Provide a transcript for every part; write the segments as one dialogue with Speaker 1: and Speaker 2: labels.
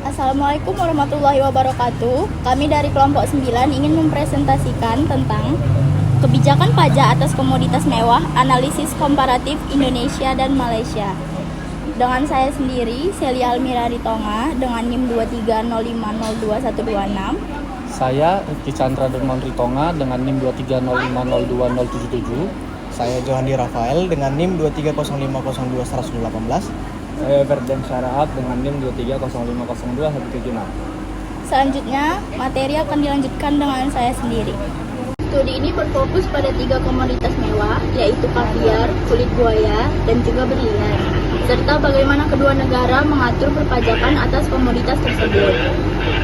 Speaker 1: Assalamualaikum warahmatullahi wabarakatuh. Kami dari kelompok 9 ingin mempresentasikan tentang kebijakan pajak atas komoditas mewah, analisis komparatif Indonesia dan Malaysia. Dengan saya sendiri, Celia Almira Ritonga, dengan NIM 2305021126.
Speaker 2: Saya Rifki Chandra Dermawan Ritonga dengan NIM 2305020077.
Speaker 3: Saya Johandi Rafael dengan NIM 2305021118.
Speaker 4: Saya Ferdan Syaraat dengan NIM 2305021176.
Speaker 1: Selanjutnya, materi akan dilanjutkan dengan saya sendiri. Studi ini berfokus pada 3 komoditas mewah, yaitu kaviar, kulit buaya, dan juga berlian, serta bagaimana kedua negara mengatur perpajakan atas komoditas tersebut.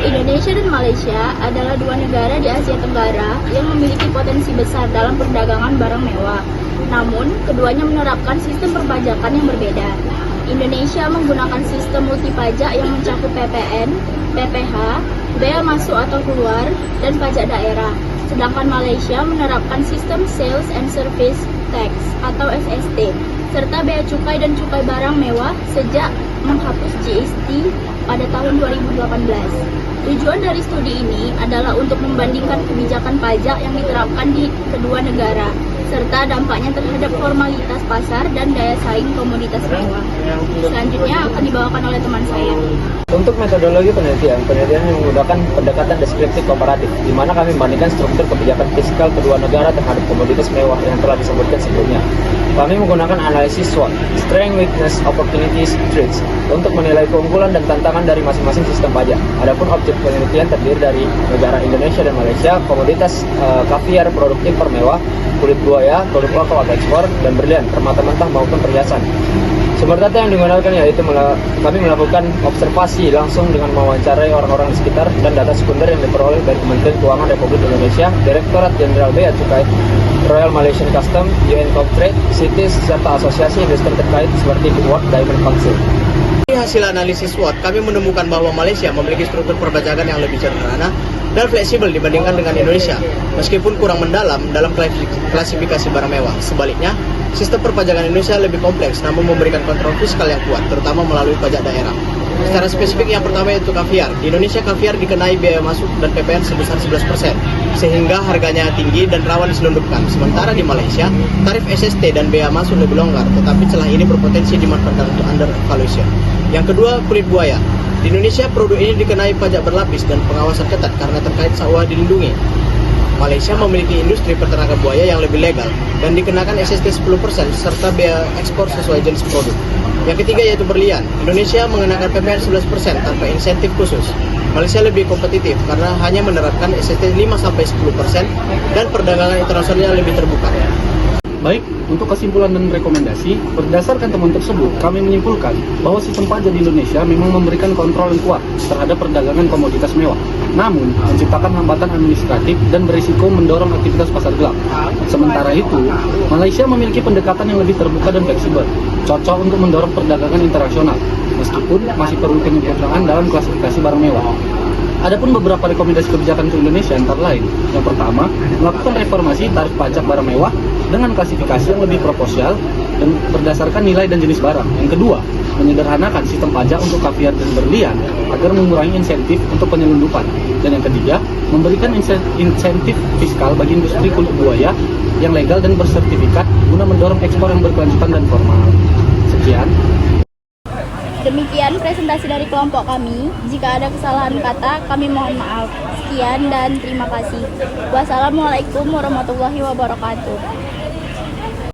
Speaker 1: Indonesia dan Malaysia adalah 2 negara di Asia Tenggara yang memiliki potensi besar dalam perdagangan barang mewah. Namun, keduanya menerapkan sistem perpajakan yang berbeda. Indonesia menggunakan sistem multi pajak yang mencakup PPN, PPH, bea masuk atau keluar, dan pajak daerah. Sedangkan Malaysia menerapkan sistem Sales and Service Tax atau SST, serta bea cukai dan cukai barang mewah sejak menghapus GST pada tahun 2018. Tujuan dari studi ini adalah untuk membandingkan kebijakan pajak yang diterapkan di kedua negara, serta dampaknya terhadap formalitas pasar dan daya saing komoditas mewah. Selanjutnya akan dibawakan oleh teman saya.
Speaker 4: Untuk metodologi penelitian yang menggunakan pendekatan deskriptif komparatif, di mana kami membandingkan struktur kebijakan fiskal kedua negara terhadap komoditas mewah yang telah disebutkan sebelumnya. Kami menggunakan analisis SWOT, Strength, Weakness, Opportunities, Threats, untuk menilai keunggulan dan tantangan dari masing-masing sistem pajak. Adapun objek penelitian terdiri dari negara Indonesia dan Malaysia, komoditas kaviar, produk impor mewah, kulit buaya, produk lokal atau ekspor, dan berlian, permata mentah maupun perhiasan. Sumber data yang digunakan yaitu kami melakukan observasi langsung dengan mewawancarai orang-orang di sekitar dan data sekunder yang diperoleh dari Kementerian Keuangan Republik Indonesia, Direktorat Jenderal Bea Cukai, Royal Malaysian Custom, UN Trade, CITES, serta asosiasi industri terkait seperti The World Diamond Council.
Speaker 3: Dari hasil analisis SWOT, kami menemukan bahwa Malaysia memiliki struktur perpajakan yang lebih sederhana dan fleksibel dibandingkan dengan Indonesia, meskipun kurang mendalam dalam klasifikasi barang mewah. Sebaliknya, sistem perpajakan Indonesia lebih kompleks namun memberikan kontrol fiskal yang kuat, terutama melalui pajak daerah. Secara spesifik, yang pertama yaitu kaviar. Di Indonesia, kaviar dikenai biaya masuk dan PPN sebesar 11%, sehingga harganya tinggi dan rawan diselundupkan. Sementara di Malaysia, tarif SST dan bea masuk lebih longgar, tetapi celah ini berpotensi dimanfaatkan untuk undervaluation. Yang kedua, kulit buaya. Di Indonesia, produk ini dikenai pajak berlapis dan pengawasan ketat karena terkait sawah dilindungi. Malaysia memiliki industri peternakan buaya yang lebih legal dan dikenakan SST 10% serta bea ekspor sesuai jenis produk. Yang ketiga yaitu berlian. Indonesia mengenakan PPN 11% tanpa insentif khusus. Malaysia lebih kompetitif karena hanya menerapkan SST 5-10% dan perdagangan internasionalnya lebih terbuka.
Speaker 2: Baik, untuk kesimpulan dan rekomendasi, berdasarkan temuan tersebut, kami menyimpulkan bahwa sistem pajak di Indonesia memang memberikan kontrol yang kuat terhadap perdagangan komoditas mewah, namun menciptakan hambatan administratif dan berisiko mendorong aktivitas pasar gelap. Sementara itu, Malaysia memiliki pendekatan yang lebih terbuka dan fleksibel, cocok untuk mendorong perdagangan internasional, meskipun masih perlu penyempurnaan dalam klasifikasi barang mewah. Adapun beberapa rekomendasi kebijakan untuk Indonesia antara lain. Yang pertama, melakukan reformasi tarif pajak barang mewah dengan klasifikasi yang lebih proporsional dan berdasarkan nilai dan jenis barang. Yang kedua, menyederhanakan sistem pajak untuk kaviar dan berlian agar mengurangi insentif untuk penyelundupan. Dan yang ketiga, memberikan insentif fiskal bagi industri kulit buaya yang legal dan bersertifikat guna mendorong ekspor yang berkelanjutan dan formal. Sekian.
Speaker 1: Demikian presentasi dari kelompok kami. Jika ada kesalahan kata, kami mohon maaf. Sekian dan terima kasih. Wassalamualaikum warahmatullahi wabarakatuh.